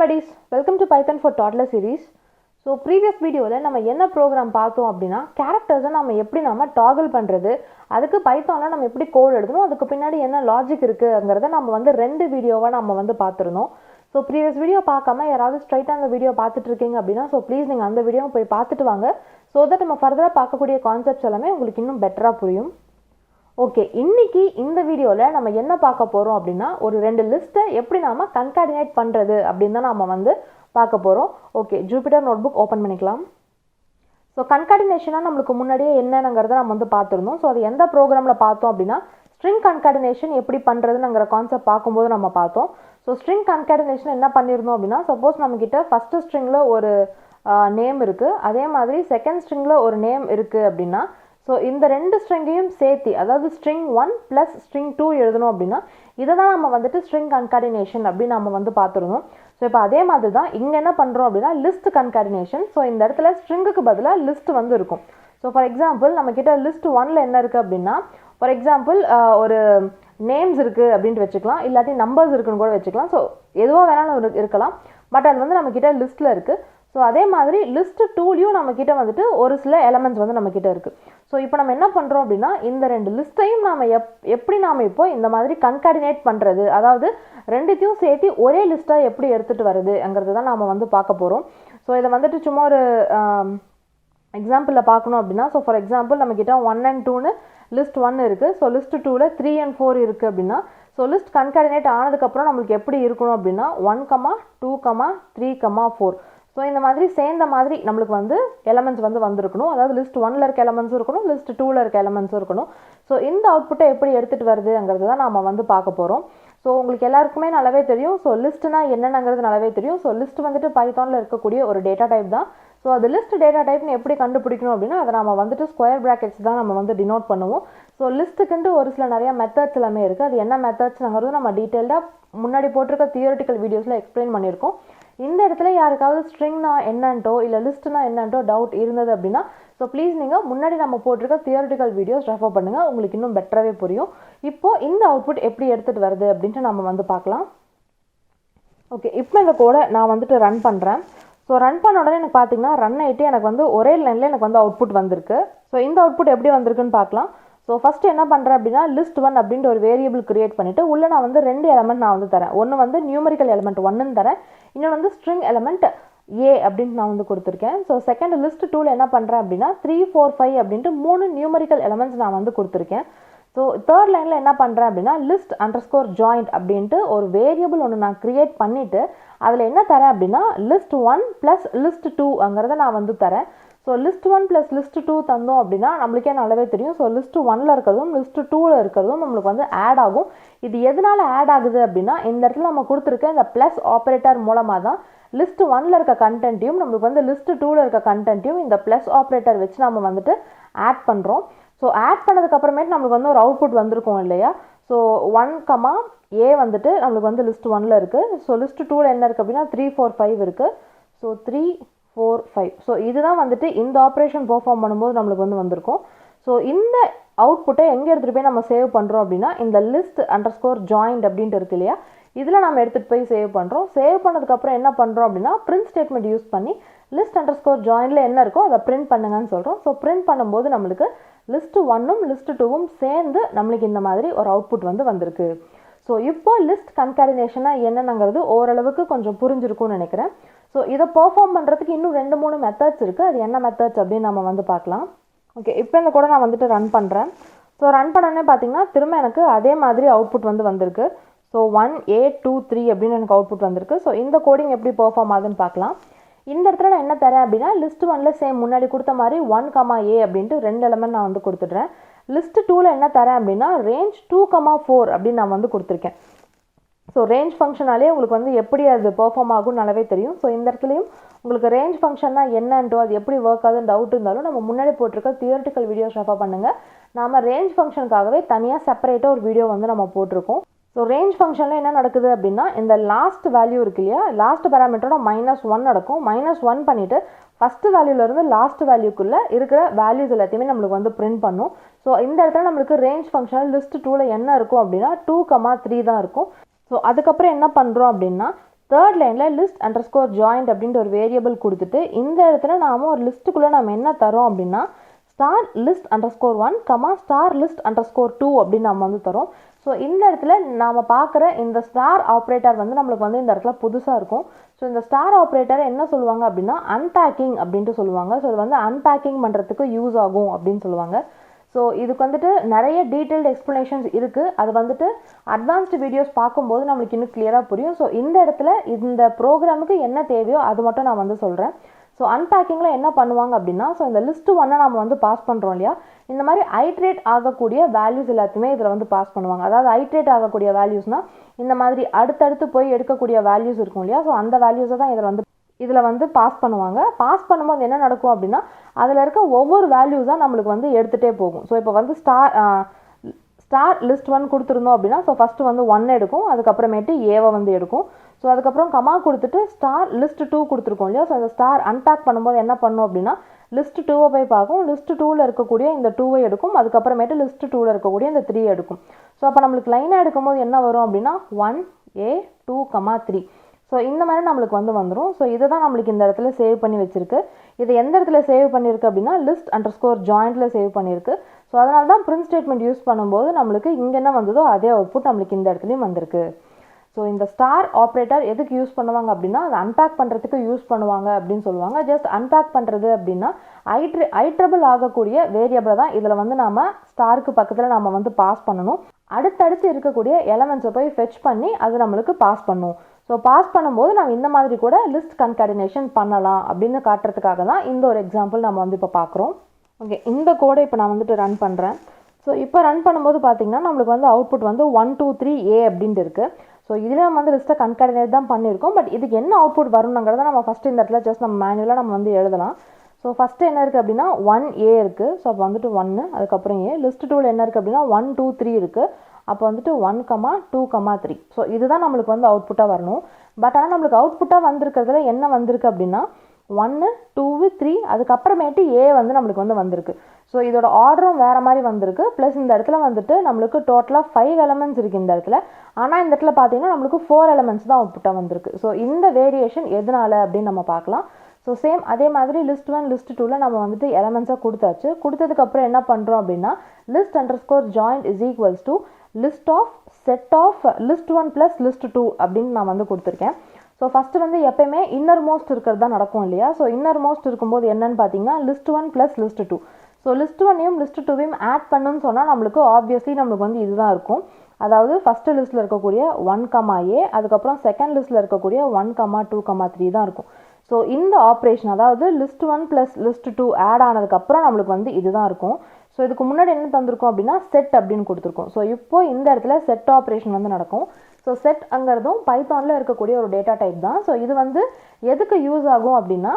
buddies, welcome to Python for Toddler series. So previous video la nama enna program paathom appadina characters nama eppadi nama toggle பண்றது அதுக்கு பைத்தான்ல நம்ம எப்படி code எழுதணும் அதுக்கு பின்னாடி என்ன லாஜிக் இருக்கு அப்படிங்கறத நம்ம வந்து ரெண்டு வீடியோவா நம்ம வந்து பாத்துறோம். So previous video பார்க்காம யாராவது ஸ்ட்ரைட்டா அந்த வீடியோ பார்த்துட்டு இருக்கீங்க அப்படினா so please நீங்க அந்த வீடியோவை போய் பார்த்துட்டு வாங்க so that நம்ம ஃபர்தரா பார்க்கக்கூடிய கான்செப்ட்ஸ் எல்லாமே உங்களுக்கு இன்னும் பெட்டரா புரியும். ஓகே, இன்னைக்கு இந்த வீடியோல நம்ம என்ன பார்க்க போறோம் அப்படினா ஒரு ரெண்டு லிஸ்ட்டை எப்படி நாம கன்காடினேட் பண்றது அப்படினு தான் நாம வந்து பார்க்க போறோம். ஓகே, ஜூபிட்டர் நோட்புக் ஓபன் பண்ணிக்கலாம். சோ கன்காடினேஷனா நமக்கு முன்னாடியே என்னங்கறத நாம வந்து பார்த்திருந்தோம். சோ அது எந்த புரோகிராம்ல பார்த்தோம் அப்படினா string concatenation எப்படி பண்றதுங்கற கான்செப்ட் பாக்கும்போது நம்ம பார்த்தோம். சோ string concatenation என்ன பண்ணிருந்தோம் அப்படினா சப்போஸ் நமக்கிட்ட ஃபர்ஸ்ட் ஸ்ட்ரிங்ல ஒரு நேம் இருக்கு, அதே மாதிரி செகண்ட் ஸ்ட்ரிங்ல ஒரு நேம் இருக்கு அப்படினா சோ இந்த ரெண்டு ஸ்ட்ரிங்கையும் சேர்த்து அதாவது string 1 plus string 2 எழுதணும் அப்படினா இத தான் நம்ம வந்துட்டு string concatenation அப்படி நாம வந்து பாத்துறோம். சோ இப்போ அதே மாதிரி தான் இங்க என்ன பண்றோம் அப்படினா list concatenation. சோ இந்த இடத்துல stringக்கு பதிலா list வந்து இருக்கும். சோ ஃபார் எக்ஸாம்பிள் நம்மகிட்ட list 1ல என்ன இருக்கு அப்படினா ஃபார் எக்ஸாம்பிள் ஒரு நேம்ஸ் இருக்கு அப்படினு வெச்சுக்கலாம், இல்லாட்டி நம்பர்ஸ் இருக்குன்னு கூட வெச்சுக்கலாம். சோ எதுவா வேணாலும் இருக்கலாம், பட் அது வந்து நம்மகிட்ட லிஸ்ட்ல இருக்கு. சோ அதே மாதிரி list 2லயும் நம்மகிட்ட வந்துட்டு ஒரு சில எலிமெண்ட்ஸ் வந்து நம்மகிட்ட இருக்கு. சோ இப்போ நம்ம என்ன பண்றோம் அப்படினா இந்த ரெண்டு லிஸ்டையும் நாம எப்படி நாம இப்போ இந்த மாதிரி கன்காடினேட் பண்றது, அதாவது ரெண்டுத்தையும் சேர்த்து ஒரே லிஸ்டா எப்படி எடுத்துட்டு வருதுங்கிறது தான் நாம வந்து பார்க்க போறோம். சோ இத வந்துட்டு சும்மா ஒரு எக்ஸாம்பிள்ல பார்க்கணும் அப்படினா சோ ஃபார் எக்ஸாம்பிள் நம்மகிட்ட 1 and 2னு list 1 இருக்கு. சோ list 2ல 3 and 4 இருக்கு அப்படினா சோ லிஸ்ட் கன்காடினேட் ஆனதுக்கு அப்புறம் நமக்கு எப்படி இருக்கணும் அப்படினா 1, 2, 3, 4. சோ இந்த மாதிரி சேர்ந்த மாதிரி நமக்கு வந்து எலிமெண்ட்ஸ் வந்து வந்திருக்கணும். அதாவது list 1ல இருக்க எலிமெண்ட்ஸ் இருக்கணும், list 2ல இருக்க எலிமெண்ட்ஸ் இருக்கணும். சோ இந்த அவுட்புட்டை எப்படி எடுத்துட்டு வருதுங்கிறது தான் நாம வந்து பார்க்க போறோம். சோ உங்களுக்கு எல்லாருக்குமே நல்லாவே தெரியும். சோ லிஸ்ட்னா என்னங்கிறது நல்லாவே தெரியும். சோ லிஸ்ட் வந்துட்டு பைத்தான்ல இருக்கக்கூடிய ஒரு டேட்டா டைப் தான். சோ அது லிஸ்ட் டேட்டா டைப்னு எப்படி கண்டுபிடிக்கணும் அப்படினா அத நாம வந்துட்டு ஸ்கொயர் பிராக்கெட்ஸ் தான் நம்ம வந்து டினோட் பண்ணுவோம். சோ லிஸ்ட்க்குன்னு ஒரு சில நிறைய மெத்தட்ஸ் எல்லாமே இருக்கு. அது என்ன மெத்தட்ஸ்ங்கறது நம்ம டீடைலா முன்னாடி போட்டுருக்க தியரிட்டிக்கல் வீடியோஸ்ல எக்ஸ்பிளைன் பண்ணிருக்கோம். இந்த இடத்துல யாருக்காவது ஸ்ட்ரிங்னா என்னன்ட்டோ இல்ல லிஸ்ட்னா என்னன்ட்டோ டவுட் இருந்தது அப்படினா சோ ப்ளீஸ் நீங்க முன்னாடி நம்ம போட்டுருக்க தியரிட்டிக்கல் வீடியோஸ் ரெஃபர் பண்ணுங்க, உங்களுக்கு இன்னும் பெட்டராவே புரியும். இப்போ இந்த அவுட்புட் எப்படி எடுத்துட்டு வருது அப்படினு நம்ம வந்து பார்க்கலாம். ஓகே, இப்போ இந்த கோடை நான் வந்துட்டு ரன் பண்றேன். சோ ரன் பண்ண உடனே எனக்கு பாத்தீங்கன்னா ரன் ஆயிட்டு எனக்கு வந்து ஒரே லைன்ல எனக்கு வந்து அவுட்புட் வந்திருக்கு. சோ இந்த அவுட்புட் எப்படி வந்திருக்குன்னு பார்க்கலாம். சோ ஃபர்ஸ்ட் என்ன பண்றேன் அப்படினா list 1 அப்படிங்கற ஒரு வேரியபிள் கிரியேட் பண்ணிட்டு உள்ள நான் வந்து ரெண்டு எலிமெண்ட் நான் வந்து தரேன். ஒன்னு வந்து நியூமெரிக்கல் எலிமெண்ட் 1 ன்னு தரேன், இன்னொரு வந்து string element a அப்படினு நான் வந்து கொடுத்திருக்கேன். சோ செகண்ட் list 2ல என்ன பண்றேன் அப்படினா 3 4 5 அப்படினு மூணு நியூமெரிக்கல் எலிமெண்ட்ஸ் நான் வந்து கொடுத்திருக்கேன். சோ தேர்ட் லைன்ல என்ன பண்றேன் அப்படினா list underscore joint அப்படினு ஒரு வேரியபிள் ஒன்னு நான் கிரியேட் பண்ணிட்டு அதுல என்ன தரேன் அப்படினா list 1 plus list 2ங்கறத நான் வந்து தரேன். சோ list 1 plus list 2 தந்தோம் அப்படினா நமக்கே நல்லாவே தெரியும். சோ list 1ல இருக்குறதும் list 2ல இருக்குறதும் நமக்கு வந்து ஆட் ஆகும். இது எதனால ஆட் ஆகுது அப்படினா இந்த இடத்துல நம்ம கொடுத்திருக்க இந்த பிளஸ் ஆபரேட்டர் மூலமா தான் list 1ல இருக்க கண்டென்ட்டையும் நமக்கு வந்து list 2ல இருக்க கண்டென்ட்டையும் இந்த பிளஸ் ஆபரேட்டர் வச்சு நாம வந்துட்டு ஆட் பண்றோம். சோ ஆட் பண்ணதுக்கு அப்புறமே நமக்கு வந்து ஒரு அவுட்புட் வந்திருக்கும் இல்லையா. சோ 1, a வந்துட்டு நமக்கு வந்து list 1ல இருக்கு. சோ list 2ல என்ன இருக்கு அப்படினா 3 4 5 இருக்கு. சோ 3 4 5. சோ இதுதான் வந்துட்டு இந்த ஆபரேஷன் பெர்ஃபார்ம் பண்ணும்போது நமக்கு வந்து வந்திருக்கும். சோ இந்த அவுட்புட்டை எங்க எடுத்துட்டு போய் நம்ம சேவ் பண்றோம் அப்படினா இந்த list underscore joint அப்படினு இருக்கு இல்லையா, இதுல நாம எடுத்துட்டு போய் சேவ் பண்றோம். சேவ் பண்ணதுக்கு அப்புறம் என்ன பண்றோம் அப்படினா பிரிண்ட் ஸ்டேட்மென்ட் யூஸ் பண்ணி list underscore jointல என்ன இருக்கோ அத பிரிண்ட் பண்ணுங்கன்னு சொல்றோம். சோ பிரிண்ட் பண்ணும்போது நமக்கு list 1ம் list 2ம் சேர்ந்து நமக்கு இந்த மாதிரி ஒரு அவுட்புட் வந்து வந்திருக்கு. சோ இப்போ லிஸ்ட் கன்காடினேஷனா என்னங்கிறது ஓரளவுக்கு கொஞ்சம் புரிஞ்சிருக்கும்னு நினைக்கிறேன். சோ இத பெர்ஃபார்ம் பண்றதுக்கு இன்னும் 2-3 மெத்தட்ஸ் இருக்கு. அது என்ன மெத்தட்ஸ் அப்படி நாம வந்து பார்க்கலாம். ஓகே, இப்போ இந்த கோட நான் வந்துட்டு ரன் பண்றேன். சோ ரன் பண்ணனே பாத்தீங்கன்னா திரும்ப எனக்கு அதே மாதிரி அவுட்புட் வந்து வந்திருக்கு. சோ 1 a 2 3 அப்படினு எனக்கு அவுட்புட் வந்திருக்கு. சோ இந்த கோடிங் எப்படி பெர்ஃபார்ம் ஆகுதுன்னு பார்க்கலாம். இந்த இடத்துல நான் என்ன தரேன் அப்படினா list 1ல சேம் முன்னாடி கொடுத்த மாதிரி 1, a அப்படினு ரெண்டு எலிமெண்ட் நான் வந்து கொடுத்துட்டேன். list 2ல என்ன தரேன் அப்படினா range 2, 4 அப்படி நான் வந்து கொடுத்திருக்கேன். சோ range ஃபங்க்ஷனாலே உங்களுக்கு வந்து எப்படி அது பெர்ஃபார்ம் ஆகும்னு நல்லாவே தெரியும். சோ இந்த இடத்துலயும் உங்களுக்கு range ஃபங்க்ஷன்னா என்னன்றோ அது எப்படி வர்க் ஆகுதுன்னு டவுட் இருந்தாலும் நம்ம முன்னாடி போட்டுருக்க தியரிட்டிக்கல் வீடியோஸ் ரெஃபர் பண்ணுங்க. நாம range ஃபங்க்ஷனுக்காகவே தனியா செப்பரேட்டா ஒரு வீடியோ வந்து நம்ம போட்டுருக்கோம். சோ range ஃபங்க்ஷன்ல என்ன நடக்குது அப்படினா இந்த லாஸ்ட் வேல்யூ இருக்கு இல்லையா, லாஸ்ட் பாராமீட்டரோட -1 நடக்கும். -1 பண்ணிட்டு ஃபர்ஸ்ட் வேல்யூல இருந்து லாஸ்ட் வேல்யூக்குள்ள இருக்கிற வேல்யூஸ் எல்லாத்தையுமே நமக்கு வந்து பிரிண்ட் பண்ணும். சோ இந்த இடத்துல நமக்கு range ஃபங்க்ஷன் list 2ல என்ன இருக்கும் அப்படினா 2, 3 தான் இருக்கும். சோ அதுக்கு அப்புறம் என்ன பண்றோம் அப்படினா தேர்ட் லைனில் லிஸ்ட் அண்டர்ஸ்கோர் ஜாயிண்ட் அப்படின்ற ஒரு வேரியபிள் கொடுத்துட்டு இந்த இடத்துல நாம் ஒரு லிஸ்ட்டுக்குள்ளே நம்ம என்ன தரோம் அப்படின்னா star list underscore 1 comma star list underscore 2 அப்படின்னு நம்ம வந்து தரோம். ஸோ இந்த இடத்துல நாம் பார்க்குற இந்த ஸ்டார் ஆப்ரேட்டர் வந்து நம்மளுக்கு வந்து இந்த இடத்துல புதுசாக இருக்கும். ஸோ இந்த ஸ்டார் ஆப்ரேட்டரை என்ன சொல்லுவாங்க அப்படின்னா அன்பேக்கிங் அப்படின்ட்டு சொல்லுவாங்க. ஸோ இது வந்து அன்பேக்கிங் பண்ணுறதுக்கு யூஸ் ஆகும் அப்படின்னு சொல்லுவாங்க. ஸோ இதுக்கு வந்துட்டு நிறைய டீட்டெயில்டு எக்ஸ்ப்ளனேஷன்ஸ் இருக்குது. அது வந்துட்டு அட்வான்ஸ்டு வீடியோஸ் பார்க்கும்போது நம்மளுக்கு இன்னும் கிளியராக புரியும். ஸோ இந்த இடத்துல இந்த ப்ரோக்ராமுக்கு என்ன தேவையோ அது மட்டும் நான் வந்து சொல்கிறேன். ஸோ அன்பேக்கிங்கில் என்ன பண்ணுவாங்க அப்படின்னா ஸோ இந்த லிஸ்ட்டு ஒன்றை நம்ம வந்து பாஸ் பண்ணுறோம் இல்லையா, இந்த மாதிரி ஐட்ரேட் ஆகக்கூடிய வேல்யூஸ் எல்லாத்தையுமே இதில் வந்து பாஸ் பண்ணுவாங்க. அதாவது ஐட்ரேட் ஆகக்கூடிய வேல்யூஸ்னால் இந்த மாதிரி அடுத்தடுத்து போய் எடுக்கக்கூடிய வேல்யூஸ் இருக்கும் இல்லையா, ஸோ அந்த வேல்யூஸை தான் இதில் வந்து பாஸ் பண்ணுவாங்க. பாஸ் பண்ணும்போது என்ன நடக்கும் அப்படின்னா அதில் இருக்க ஒவ்வொரு வேல்யூஸாக நம்மளுக்கு வந்து எடுத்துகிட்டே போகும். ஸோ இப்போ வந்து ஸ்டார் லிஸ்ட் 1 கொடுத்துருந்தோம் அப்படின்னா ஸோ ஃபஸ்ட்டு வந்து 1 எடுக்கும், அதுக்கப்புறமேட்டு ஏவை வந்து எடுக்கும். ஸோ அதுக்கப்புறம் கமா கொடுத்துட்டு ஸ்டார் லிஸ்ட் 2 கொடுத்துருக்கோம் இல்லையா, ஸோ அந்த ஸ்டார் அன்பேக் பண்ணும்போது என்ன பண்ணும் அப்படின்னா லிஸ்ட் 2 போய் பார்க்கும், லிஸ்ட் 2ல் இருக்கக்கூடிய இந்த 2 எடுக்கும், அதுக்கப்புறமேட்டு லிஸ்ட் 2ல் இருக்கக்கூடிய இந்த 3 எடுக்கும். ஸோ அப்போ நம்மளுக்கு லைனாக எடுக்கும்போது என்ன வரும் அப்படின்னா 1A 2, 3. ஸோ இந்த மாதிரி நம்மளுக்கு வந்து வந்துடும். ஸோ இதை தான் நம்மளுக்கு இந்த இடத்துல சேவ் பண்ணி வச்சிருக்கு. இது எந்த இடத்துல சேவ் பண்ணியிருக்கு அப்படின்னா லிஸ்ட் அண்டர்ஸ்கோர் ஜாயிண்டில் சேவ் பண்ணியிருக்கு. ஸோ அதனால தான் பிரிண்ட் ஸ்டேட்மெண்ட் யூஸ் பண்ணும்போது நம்மளுக்கு இங்கே என்ன வந்ததோ அதே அவுட்புட் நம்மளுக்கு இந்த இடத்துலையும் வந்திருக்கு. ஸோ இந்த ஸ்டார் ஆப்ரேட்டர் எதுக்கு யூஸ் பண்ணுவாங்க அப்படின்னா அதை அன்பேக் பண்ணுறதுக்கு யூஸ் பண்ணுவாங்க அப்படின்னு சொல்லுவாங்க. ஜஸ்ட் அன்பேக் பண்ணுறது அப்படின்னா ஐட்ரபிள் ஆகக்கூடிய வேரியபிளை தான் இதில் வந்து நாம் ஸ்டாருக்கு பக்கத்தில் நம்ம வந்து பாஸ் பண்ணணும். அடுத்தடுத்து இருக்கக்கூடிய எலமெண்ட்ஸை போய் ஃபெச் பண்ணி அது நம்மளுக்கு பாஸ் பண்ணும். ஸோ பாஸ் பண்ணும்போது நம்ம இந்த மாதிரி கூட லிஸ்ட் கன்காடினேஷன் பண்ணலாம் அப்படின்னு காட்டுறதுக்காக தான் இந்த ஒரு எக்ஸாம்பிள் நம்ம வந்து இப்போ பார்க்குறோம். ஓகே, இந்த கோடை இப்போ நான் வந்துட்டு ரன் பண்ணுறேன். ஸோ இப்போ ரன் பண்ணும்போது பார்த்தீங்கன்னா நம்மளுக்கு வந்து அவுட்புட் வந்து 1 2 3A அப்படின்ட்டு இருக்குது. ஸோ இதில் நம்ம வந்து லிஸ்ட்டை கன்காடினேட் தான் பண்ணியிருக்கோம். பட் இதுக்கு என்ன அவுட்புட் வரணுங்கிறத நம்ம ஃபஸ்ட்டு இந்த இடத்துல ஜஸ்ட் நம்ம மேனுவலாக நம்ம வந்து எழுதலாம். ஸோ ஃபஸ்ட்டு என்ன இருக்குது அப்படின்னா 1A இருக்குது. ஸோ அப்போ வந்துட்டு 1, அதுக்கப்புறம் A. லிஸ்ட் 2ல் என்ன இருக்குது அப்படின்னா 1 2 3 இருக்குது. அப்போ வந்துட்டு 1, 2, 3. ஸோ இதுதான் நம்மளுக்கு வந்து அவுட்புட்டாக வரணும். பட் ஆனால் நம்மளுக்கு அவுட்புட்டாக வந்திருக்கிறதுல என்ன வந்திருக்கு அப்படின்னா 1 2 3, அதுக்கப்புறமேட்டு A வந்து நம்மளுக்கு வந்து வந்திருக்கு. ஸோ இதோட ஆர்டரும் வேறு மாதிரி வந்திருக்கு. ப்ளஸ் இந்த இடத்துல வந்துட்டு நம்மளுக்கு டோட்டலாக 5 எலமெண்ட்ஸ் இருக்குது இந்த இடத்துல. ஆனால் இந்த இடத்துல பார்த்தீங்கன்னா நம்மளுக்கு 4 எலமெண்ட்ஸ் தான் அவுட்புட்டாக வந்திருக்கு. ஸோ இந்த வேரியேஷன் எதனால அப்படின்னு நம்ம பார்க்கலாம். ஸோ சேம் அதே மாதிரி லிஸ்ட் 1 லிஸ்ட் 2ல் நம்ம வந்துட்டு எலமெண்ட்ஸாக கொடுத்தாச்சு. கொடுத்ததுக்கப்புறம் என்ன பண்ணுறோம் அப்படின்னா list underscore joint is equals to list of set of list 1 plus list 2 அப்படின்னு நான் வந்து கொடுத்துருக்கேன். ஸோ ஃபஸ்ட்டு வந்து எப்பயுமே இன்னர் மோஸ்ட் இருக்கிறது தான் நடக்கும் இல்லையா. ஸோ இன்னர் மோஸ்ட் இருக்கும்போது என்னன்னு பார்த்தீங்கன்னா list 1 plus list 2. So list 1ஐயும் லிஸ்ட் 2ஐயும் ஆட் பண்ணுன்னு சொன்னால் நம்மளுக்கு ஆப்வியஸ்லி நம்மளுக்கு வந்து இதுதான் இருக்கும். அதாவது ஃபஸ்ட்டு லிஸ்ட்டில் இருக்கக்கூடிய 1A, அதுக்கப்புறம் செகண்ட் லிஸ்ட்டில் இருக்கக்கூடிய 1 2 3 தான் இருக்கும். ஸோ இந்த ஆப்ரேஷன் அதாவது லிஸ்ட் 1 ப்ளஸ் லிஸ்ட் 2 ஆட் ஆனதுக்கப்புறம் நம்மளுக்கு வந்து இதுதான் இருக்கும். ஸோ இதுக்கு முன்னாடி என்ன தந்திருக்கோம் அப்படின்னா செட் அப்படின்னு கொடுத்துருக்கோம். ஸோ இப்போ இந்த இடத்துல செட் ஆப்ரேஷன் வந்து நடக்கும். ஸோ செட் அங்கிறதும் பைத்தானில் இருக்கக்கூடிய ஒரு டேட்டா டைப் தான். ஸோ இது வந்து எதுக்கு யூஸ் ஆகும் அப்படின்னா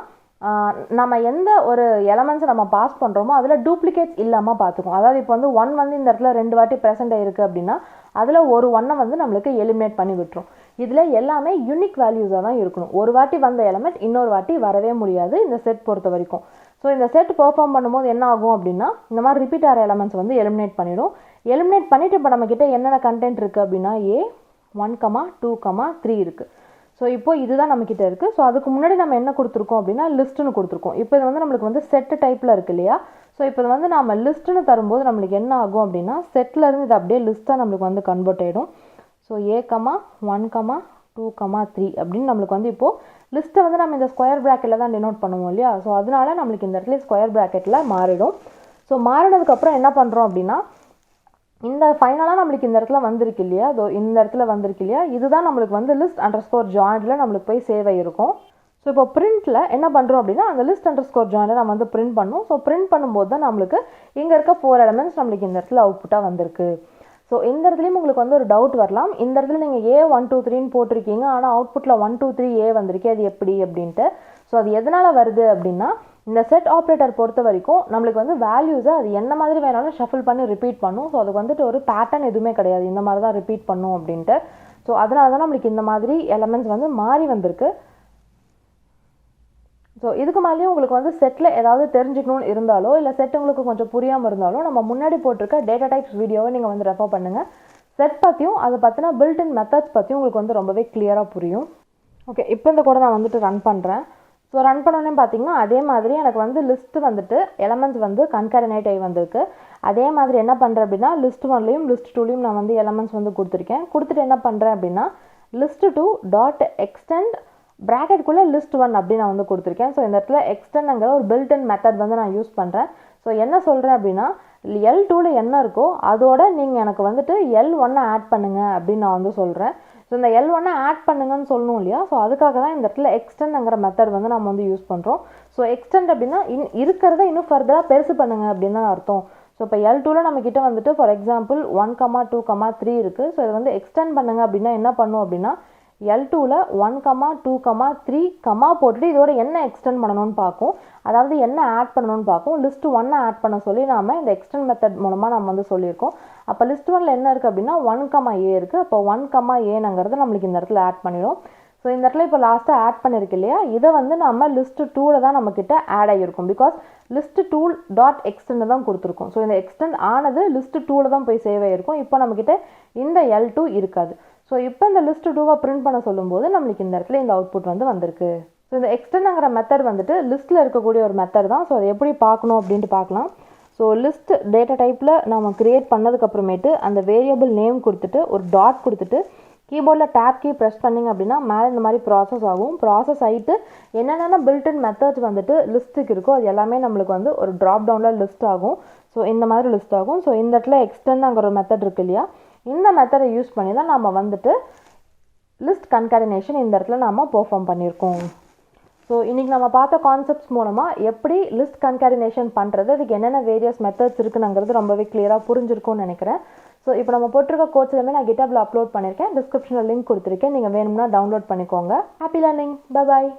நம்ம எந்த ஒரு எலமெண்ட்ஸை நம்ம பாஸ் பண்ணுறோமோ அதில் டூப்ளிகேட்ஸ் இல்லாமல் பார்த்துக்கும். அதாவது இப்போ வந்து 1 வந்து இந்த இடத்துல 2 வாட்டி ப்ரெசென்ட் ஆகிருக்கு அப்படின்னா அதில் ஒரு 1 வந்து நம்மளுக்கு எலிமினேட் பண்ணி விட்டுரும். இதில் எல்லாமே யூனிக் வேல்யூஸாக தான் இருக்கணும். ஒரு வாட்டி வந்த எலமெண்ட் இன்னொரு வாட்டி வரவே முடியாது இந்த செட் பொறுத்த வரைக்கும். ஸோ இந்த செட் பெர்ஃபார்ம் பண்ணும்போது என்ன ஆகும் அப்படின்னா இந்த மாதிரி ரிப்பீட் ஆகிற எலமெண்ட்ஸ் வந்து எலிமினேட் பண்ணிடும். எலிமினேட் பண்ணிவிட்டு இப்போ நம்மக்கிட்ட என்னென்ன கண்டென்ட் இருக்குது அப்படின்னா A 1 2 3 இருக்குது. ஸோ இப்போ இதுதான் நம்மக்கிட்ட இருக்குது. ஸோ அதுக்கு முன்னாடி நம்ம என்ன கொடுத்துருக்கோம் அப்படின்னா லிஸ்ட்டுன்னு கொடுத்துருக்கோம். இப்போ இது வந்து நம்மளுக்கு வந்து செட்டு டைப்பில் இருக்குது இல்லையா. ஸோ இப்போ இது வந்து நம்ம லிஸ்ட்டுன்னு தரும்போது நம்மளுக்கு என்ன ஆகும் அப்படின்னா செட்லேருந்து இது அப்படியே லிஸ்ட்டாக நம்மளுக்கு வந்து கன்வெர்ட் ஆகிடும். ஸோ A 1 2 3 அப்படின்னு நம்மளுக்கு வந்து இப்போது லிஸ்ட்டை வந்து நம்ம இந்த ஸ்கொயர் ப்ராக்கெட்டில் தான் டினோட் பண்ணுவோம் இல்லையா. ஸோ அதனால நம்மளுக்கு இந்த இடத்துல ஸ்கொயர் ப்ராக்கெட்டில் மாறிடும். ஸோ மாறினதுக்கப்புறம் என்ன பண்ணுறோம் அப்படின்னா இந்த ஃபைனலாக நம்மளுக்கு இந்த இடத்துல வந்திருக்கு இல்லையா, இந்த இடத்துல வந்திருக்கு இல்லையா, இதுதான் நம்மளுக்கு வந்து லிஸ்ட் அண்டர்ஸ்கோர் ஜாயிண்டில் நம்மளுக்கு போய் சேவ் ஆகிருக்கும். ஸோ இப்போ பிரிண்ட்டில் என்ன பண்ணுறோம் அப்படின்னா அந்த லிஸ்ட் அண்டர்ஸ்கோர் ஜாயிண்டை நம்ம வந்து பிரிண்ட் பண்ணணும். ஸோ பிரிண்ட் பண்ணும்போது தான் நம்மளுக்கு இங்கே இருக்க 4 எலமெண்ட்ஸ் நம்மளுக்கு இந்த இடத்துல அவுட்புட்டாக வந்திருக்கு. ஸோ இந்த இடத்துலையும் உங்களுக்கு வந்து ஒரு டவுட் வரலாம். இந்த இடத்துல நீங்கள் A 1 2 3ன்னு போட்டிருக்கீங்க, ஆனால் அவுட்புட்டில் 1 2 3A வந்திருக்கு, அது எப்படி அப்படின்ட்டு. ஸோ அது எதனால் வருது அப்படின்னா இந்த செட் ஆப்ரேட்டர் பொறுத்த வரைக்கும் நம்மளுக்கு வந்து வேல்யூஸை அது என்ன மாதிரி வேணாலும் ஷஃபில் பண்ணி ரிப்பீட் பண்ணும். ஸோ அதுக்கு வந்துட்டு ஒரு பேட்டர்ன் எதுவுமே கிடையாது, இந்த மாதிரி தான் ரிப்பீட் பண்ணும் அப்படின்ட்டு. ஸோ அதனால தான் நம்மளுக்கு இந்த மாதிரி எலமெண்ட்ஸ் வந்து மாறி வந்திருக்கு. ஸோ இதுக்கு மேலேயும் உங்களுக்கு வந்து செட்டில் ஏதாவது தெரிஞ்சுக்கணும்னு இருந்தாலோ இல்லை செட் உங்களுக்கு கொஞ்சம் புரியாமல் இருந்தாலும் நம்ம முன்னாடி போட்டிருக்க டேட்டா டைப்ஸ் வீடியோவை நீங்கள் வந்து ரெஃபர் பண்ணுங்கள். செட் பற்றியும் அதை பற்றின பில்ட் இன் மெத்தட்ஸ் பற்றியும் உங்களுக்கு வந்து ரொம்பவே கிளியராக புரியும். ஓகே, இப்போ இந்த கோடை நான் வந்துட்டு ரன் பண்ணுறேன். ஸோ ரன் பண்ணோன்னே பார்த்தீங்கன்னா அதே மாதிரி எனக்கு வந்து லிஸ்ட்டு வந்துட்டு எலமெண்ட்ஸ் வந்து கன்காரினேட் ஆகி வந்திருக்கு. அதே மாதிரி என்ன பண்ணுறேன் அப்படின்னா லிஸ்ட் 1லையும் லிஸ்ட் 2லையும் நான் வந்து எலமெண்ட்ஸ் வந்து கொடுத்துருக்கேன். கொடுத்துட்டு என்ன பண்ணுறேன் அப்படின்னா list2 டாட் எக்ஸ்டெண்ட் ப்ராக்கெட்குள்ளே list1 அப்படின்னு நான் வந்து கொடுத்துருக்கேன். ஸோ இந்த இடத்துல எக்ஸ்டெண்டுங்கிற ஒரு பில்ட்-இன் மெத்தட் வந்து நான் யூஸ் பண்ணுறேன். ஸோ என்ன சொல்கிறேன் அப்படின்னா L2ல் என்ன இருக்கோ அதோட நீங்கள் எனக்கு வந்துட்டு L1 ஆட் பண்ணுங்கள் அப்படின்னு நான் வந்து சொல்கிறேன். ஸோ இந்த L1 ஆட் பண்ணுங்கன்னு சொல்லணும் இல்லையா? ஸோ அதுக்காக தான் இந்த இடத்துல எக்ஸ்டெண்டுங்கிற மெத்தட் வந்து நம்ம வந்து யூஸ் பண்ணுறோம். ஸோ எக்ஸ்டெண்ட் அப்படின்னா இருக்கிறத இன்னும் ஃபர்தராக பெருசு பண்ணுங்க அப்படின்னு தான் அர்த்தம். ஸோ இப்போ L2ல் நம்மக்கிட்ட வந்துட்டு ஃபார் எக்ஸாம்பிள் 1, 2, 3 இருக்குது. ஸோ இது வந்து எக்ஸ்டெண்ட் பண்ணுங்க அப்படின்னா என்ன பண்ணும் அப்படின்னா L2ல் 1, 2, 3 கமா போட்டுட்டு இதோட என்ன எக்ஸ்டெண்ட் பண்ணணும்னு பார்க்கும். அதாவது என்ன ஆட் பண்ணணும்னு பார்க்கும். list1 ஆட் பண்ண சொல்லி நாம் இந்த எக்ஸ்டெண்ட் மெத்தட் மூலமாக நம்ம வந்து சொல்லியிருக்கோம். அப்போ list1ல் என்ன இருக்குது அப்படின்னா 1, A இருக்குது. அப்போ 1, Aங்கிறது நம்மளுக்கு இந்த இடத்துல ஆட் பண்ணிடும். ஸோ இந்த இடத்துல இப்போ லாஸ்ட்டாக ஆட் பண்ணியிருக்கு இல்லையா? இதை வந்து நம்ம list2ல் தான் நம்மக்கிட்ட ஆட் ஆகியிருக்கும். பிகாஸ் list2 டாட் எக்ஸ்டெண்ட் தான் கொடுத்துருக்கோம். ஸோ இந்த எக்ஸ்டெண்ட் ஆனது list2ல் தான் போய் சேவ் ஆகிருக்கும். இப்போ நம்மக்கிட்ட இந்த L2 இருக்காது. ஸோ இப்போ இந்த list2 பிரிண்ட் பண்ண சொல்லும்போது நம்மளுக்கு இந்த இடத்துல இந்த அவுட்புட் வந்து வந்திருக்கு. ஸோ இந்த எக்ஸ்டெண்டுங்கிற மெத்தட் வந்துட்டு லிஸ்ட்டில் இருக்கக்கூடிய ஒரு மெத்தட் தான். ஸோ அதை எப்படி பார்க்கணும் அப்படின்ட்டு பார்க்கலாம். ஸோ லிஸ்ட் டேட்டா டைப்பில் நம்ம க்ரியேட் பண்ணதுக்கப்புறமேட்டு அந்த வேரியபிள் நேம் கொடுத்துட்டு ஒரு டாட் கொடுத்துட்டு கீபோர்டில் டேப் கீ ப்ரெஸ் பண்ணிங்க அப்படின்னா மேலே இந்த மாதிரி ப்ராசஸ் ஆகும். ப்ராசஸ் ஆகிட்டு என்னென்ன பில்ட்-இன் மெத்தட்ஸ் வந்துட்டு லிஸ்ட்டுக்கு இருக்கோ அது எல்லாமே நம்மளுக்கு வந்து ஒரு ட்ராப் டவுனில் லிஸ்ட் ஆகும். ஸோ இந்த மாதிரி லிஸ்ட் ஆகும். ஸோ இந்த இடத்துல எக்ஸ்டெண்டுங்கிற ஒரு மெத்தட் இருக்கு இல்லையா? இந்த மெத்தடை யூஸ் பண்ணி தான் நம்ம வந்துட்டு லிஸ்ட் கன்காரினேஷன் இந்த இடத்துல நம்ம பெர்ஃபார்ம் பண்ணியிருக்கோம். ஸோ இன்றைக்கி நம்ம பார்த்த கான்செப்ட்ஸ் மூலமாக எப்படி லிஸ்ட் கன்காரினேஷன் பண்ணுறது, அதுக்கு என்னென்ன வேரியஸ் மெத்தட்ஸ் இருக்குங்கிறது ரொம்பவே கிளியராக புரிஞ்சிருக்கும்னு நினைக்கிறேன். ஸோ இப்போ நம்ம போட்டிருக்க கோட்ஸ் எல்லாமே நான் GitHubல அப்லோட் பண்ணியிருக்கேன். டிஸ்கிரிப்ஷனில் லிங்க் கொடுத்துருக்கேன். நீங்கள் வேணும்னா டவுன்லோட் பண்ணிக்கோங்க. Happy learning. Bye bye.